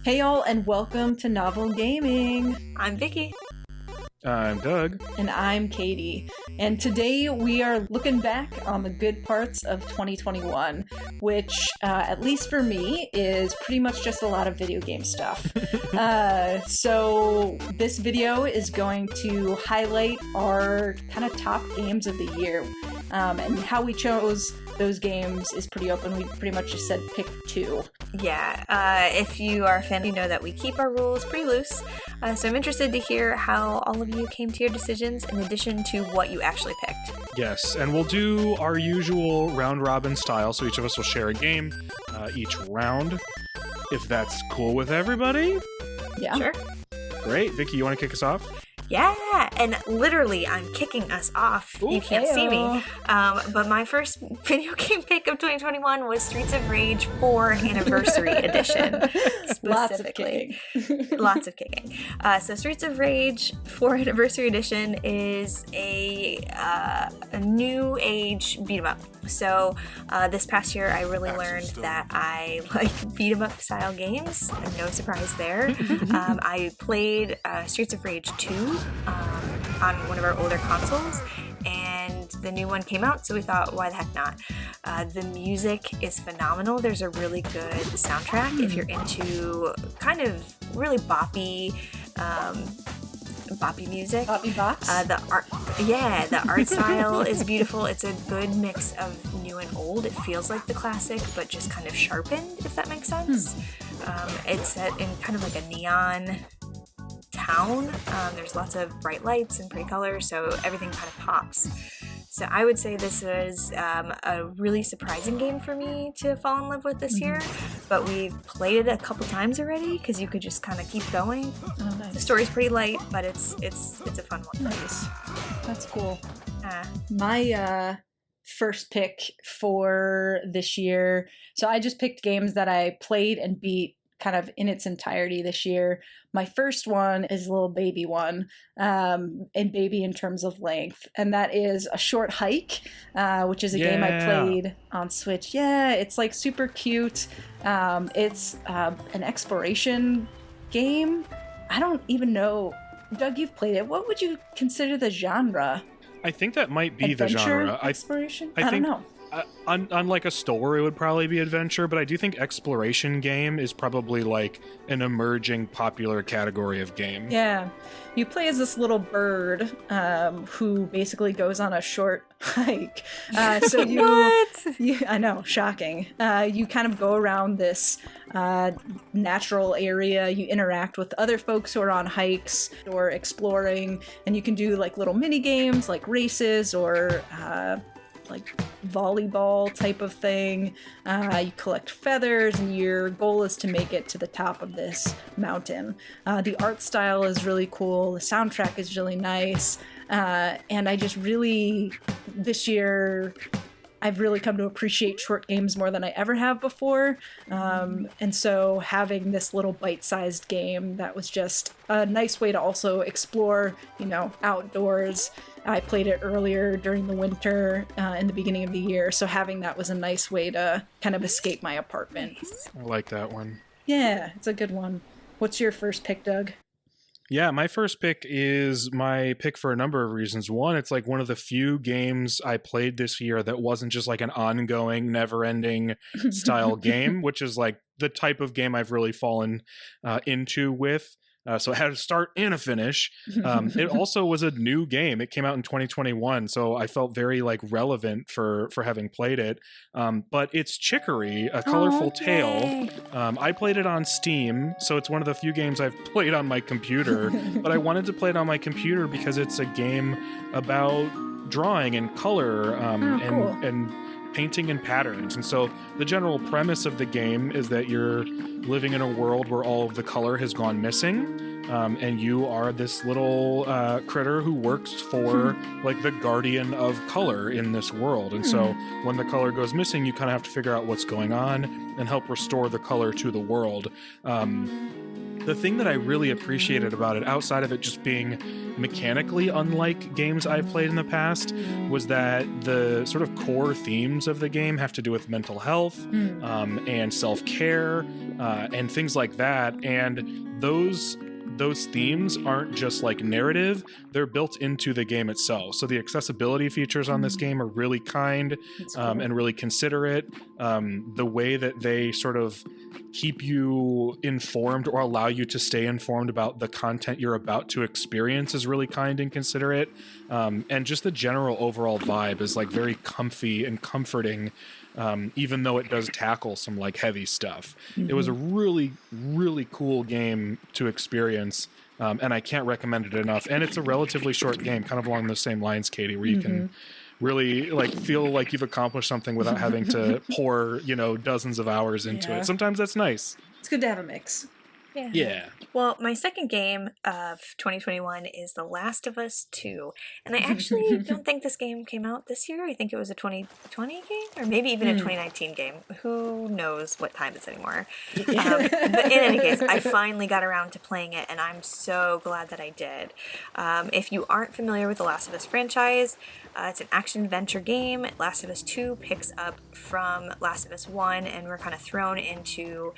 Hey y'all, and welcome to Novel Gaming. I'm Vicky. I'm Doug. And I'm Katie. And today we are looking back on the good parts of 2021, which, at least for me, is pretty much just a lot of video game stuff. So this video is going to highlight our kind of top games of the year. And how we chose those games is pretty open. We pretty much just said pick two. Yeah, if you are a fan, you know that we keep our rules pretty loose. So I'm interested to hear how all of you came to your decisions in addition to what you actually picked. Yes, and we'll do our usual round-robin style, so each of us will share a game each round, if that's cool with everybody. Yeah. Sure. Great. Vicky, you want to kick us off? Yeah, and literally I'm kicking us off. Ooh, you can't see me. hey-o. But my first video game pick of 2021 was Streets of Rage 4 Anniversary Edition. Lots of kicking. Lots of kicking. So Streets of Rage 4 Anniversary Edition is a new age beat 'em up. So this past year I really learned that I like beat 'em up style games. No surprise there. I played Streets of Rage 2 on one of our older consoles, and the new one came out, so we thought, why the heck not? The music is phenomenal. There's a really good soundtrack if you're into kind of really boppy music. Boppy bops? The art style is beautiful. It's a good mix of new and old. It feels like the classic, but just kind of sharpened, if that makes sense. It's set in kind of like a neon town. There's lots of bright lights and pretty colors, so everything kind of pops. So I would say this is a really surprising game for me to fall in love with this year, but we've played it a couple times already because you could just kind of keep going. Oh, nice. The story's pretty light, but it's a fun one. Nice. That's cool. Ah. My first pick for this year, so I just picked games that I played and beat kind of in its entirety this year. My first one is a little baby one, and baby in terms of length, and that is A Short Hike, which is a game I played on Switch. Yeah, it's like super cute. It's an exploration game. I don't even know. Doug, you've played it. What would you consider the genre? I think that might be Adventure? the genre. Exploration? I don't think- know. Unlike a store, it would probably be adventure, but I do think exploration game is probably like an emerging popular category of game. Yeah. You play as this little bird who basically goes on a short hike. So you, I know, shocking. You kind of go around this natural area. You interact with other folks who are on hikes or exploring, and you can do like little mini games like races or like volleyball type of thing. You collect feathers, and your goal is to make it to the top of this mountain. The art style is really cool. The soundtrack is really nice. And I just really, this year, I've really come to appreciate short games more than I ever have before. And so having this little bite-sized game that was just a nice way to also explore, outdoors. I played it earlier during the winter in the beginning of the year, so having that was a nice way to kind of escape my apartment. I like that one. Yeah, it's a good one. What's your first pick, Doug? Yeah, my first pick is my pick for a number of reasons. One, it's like one of the few games I played this year that wasn't just like an ongoing, never-ending style game, which is like the type of game I've really fallen into with. So it had a start and a finish. It also was a new game. It came out in 2021, so I felt very like relevant for having played it. But it's Chicory, A Colorful Tale. I played it on Steam, so it's one of the few games I've played on my computer. But I wanted to play it on my computer because it's a game about drawing and color cool. and painting and patterns. And so the general premise of the game is that you're living in a world where all of the color has gone missing, and you are this little critter who works for like the guardian of color in this world. And so when the color goes missing, you kind of have to figure out what's going on and help restore the color to the world. the thing that I really appreciated about it, outside of it just being mechanically unlike games I've played in the past, was that the sort of core themes of the game have to do with mental health and self-care and things like that. And those themes aren't just like narrative, they're built into the game itself. So the accessibility features on this game are really kind and really considerate. The way that they sort of keep you informed or allow you to stay informed about the content you're about to experience is really kind and considerate. And just the general overall vibe is like very comfy and comforting. Even though it does tackle some like heavy stuff. It was a really, really cool game to experience, and I can't recommend it enough. And it's a relatively short game, kind of along those same lines, Katie, where you can really like feel like you've accomplished something without having to pour, dozens of hours into it. Sometimes that's nice. It's good to have a mix. Yeah. Well, my second game of 2021 is The Last of Us 2. And I actually don't think this game came out this year. I think it was a 2020 game or maybe even a 2019 game. Who knows what time it's anymore. But in any case, I finally got around to playing it, and I'm so glad that I did. If you aren't familiar with the Last of Us franchise, it's an action-adventure game. Last of Us 2 picks up from Last of Us 1, and we're kind of thrown into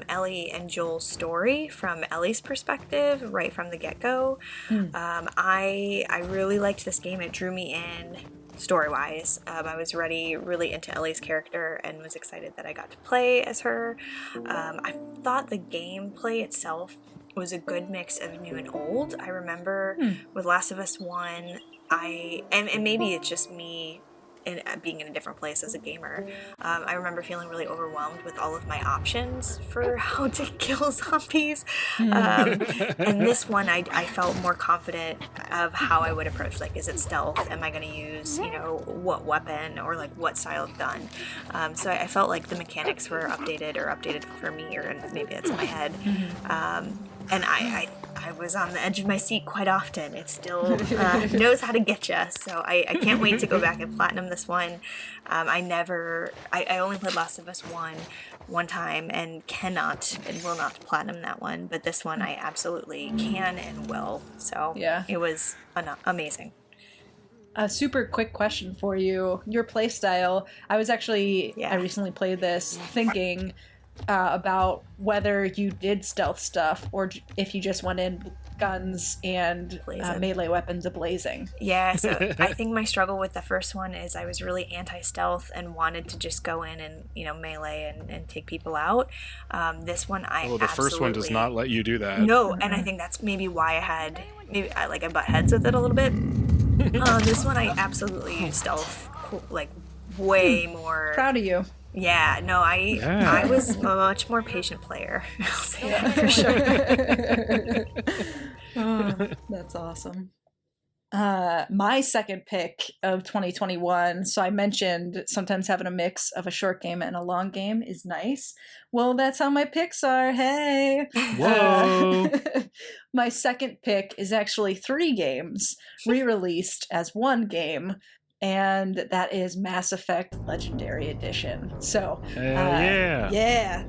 Ellie and Joel's story from Ellie's perspective right from the get-go. I really liked this game. It drew me in story-wise. I was really into Ellie's character and was excited that I got to play as her. I thought the gameplay itself was a good mix of new and old. I remember with Last of Us 1, and maybe it's just me being in a different place as a gamer, I remember feeling really overwhelmed with all of my options for how to kill zombies. And this one, I felt more confident of how I would approach, like, is it stealth? Am I going to use, what weapon or like what style of gun? So I felt like the mechanics were updated for me, or maybe that's in my head. And I was on the edge of my seat quite often. It still knows how to get you. So I can't wait to go back and platinum this one. I only played Last of Us 1 time and cannot and will not platinum that one. But this one I absolutely can and will. So it was amazing. A super quick question for you. Your playstyle, I recently played this thinking about whether you did stealth stuff or if you just went in with guns and melee weapons ablazing. Yeah, so I think my struggle with the first one is I was really anti-stealth and wanted to just go in and, melee and take people out. This one the first one does not let you do that. No, and I think that's maybe why I butt heads with it a little bit. This one I absolutely use stealth like way more. Proud of you. Yeah, no, I was a much more patient player. I'll say that for sure. That's awesome. My second pick of 2021, so I mentioned sometimes having a mix of a short game and a long game is nice. Well, that's how my picks are. Hey! Whoa! My second pick is actually 3 games re-released as one game. And that is Mass Effect Legendary Edition. So,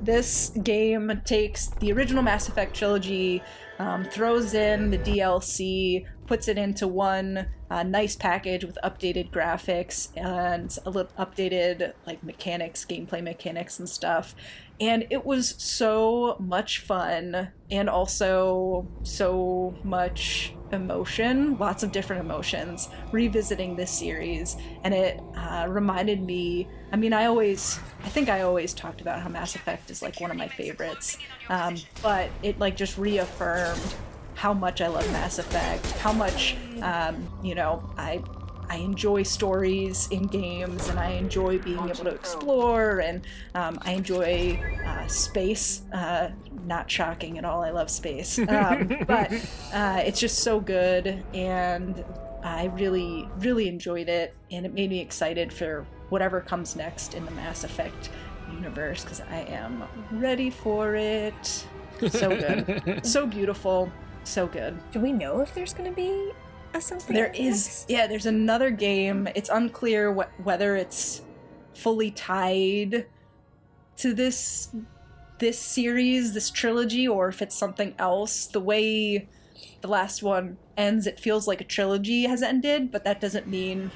this game takes the original Mass Effect trilogy, throws in the DLC, puts it into one nice package with updated graphics and a little updated gameplay mechanics and stuff. And it was so much fun and also so much emotion, lots of different emotions, revisiting this series. And it reminded me, I think I always talked about how Mass Effect is like one of my favorites, but it just reaffirmed how much I love Mass Effect, how much, I enjoy stories in games, and I enjoy being able to explore, and I enjoy space. Not shocking at all, I love space. But it's just so good, and I really, really enjoyed it, and it made me excited for whatever comes next in the Mass Effect universe, because I am ready for it. So good. So beautiful. So good. Do we know if there's going to be something? There is. Yeah, there's another game. It's unclear whether it's fully tied to this this series, this trilogy, or if it's something else. The way the last one ends, it feels like a trilogy has ended, but that doesn't mean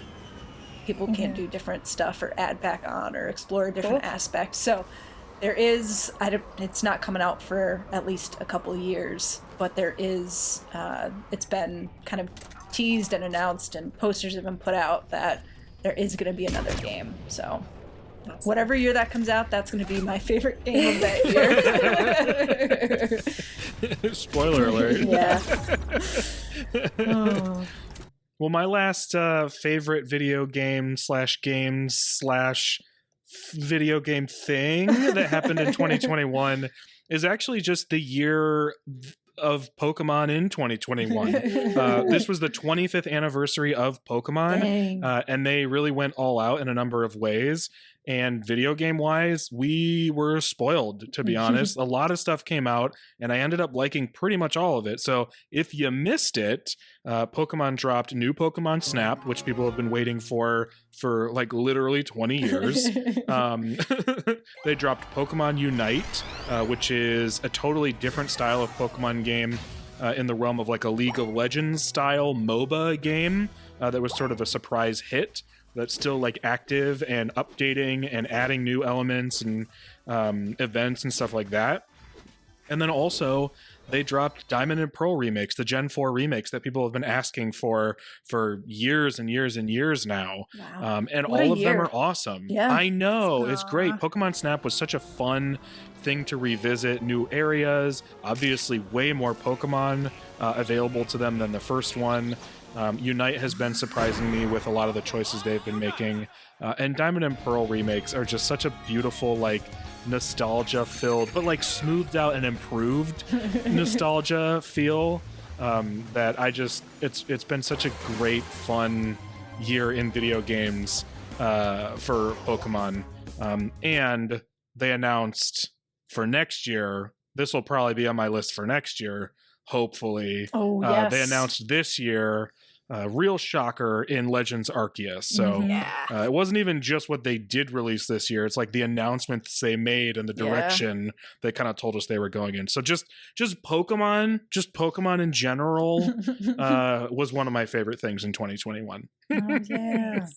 people can't do different stuff or add back on or explore a different aspect. So there is, it's not coming out for at least a couple of years, but there is, it's been kind of teased and announced and posters have been put out that there is going to be another game. So whatever year that comes out, that's going to be my favorite game of that year. Spoiler alert. Yeah. Oh. Well, my last favorite video game video game thing that happened in 2021 is actually just the year of Pokemon in 2021. This was the 25th anniversary of Pokemon, and they really went all out in a number of ways. And video game wise, we were spoiled, to be honest. A lot of stuff came out, and I ended up liking pretty much all of it. So if you missed it, Pokemon dropped new Pokemon Snap, which people have been waiting for like literally 20 years. They dropped Pokemon Unite, which is a totally different style of Pokemon game in the realm of like a League of Legends style MOBA game that was sort of a surprise hit. That's still like active and updating and adding new elements and events and stuff like that. And then also they dropped Diamond and Pearl remakes, the Gen 4 remakes that people have been asking for years and years and years now. Wow. And what all of them are awesome. Yeah. I know, it's great. Pokemon Snap was such a fun thing to revisit, new areas, obviously way more Pokemon available to them than the first one. Unite has been surprising me with a lot of the choices they've been making. And Diamond and Pearl remakes are just such a beautiful, like, nostalgia-filled, but, like, smoothed out and improved nostalgia feel that it's been such a great, fun year in video games for Pokemon. And they announced for next year, this will probably be on my list for next year, hopefully. Oh, yes. They announced this year, real shocker, in Legends Arceus. So it wasn't even just what they did release this year. It's like the announcements they made and the direction they kind of told us they were going in. So just Pokemon in general was one of my favorite things in 2021. Oh, yeah.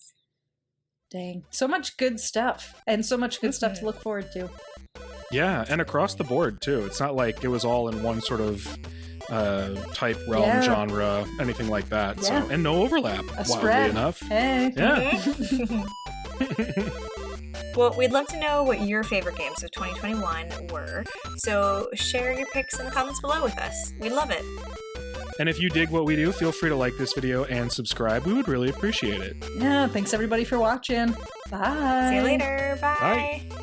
Dang. So much good stuff. And so much good stuff to look forward to. Yeah, and across the board, too. It's not like it was all in one sort of type, realm, genre, anything like that. Yeah. So, and no overlap, wildly spread. enough. Hey. Yeah. Well, we'd love to know what your favorite games of 2021 were. So share your picks in the comments below with us. We'd love it. And if you dig what we do, feel free to like this video and subscribe. We would really appreciate it. Yeah, thanks everybody for watching. Bye. See you later. Bye. Bye.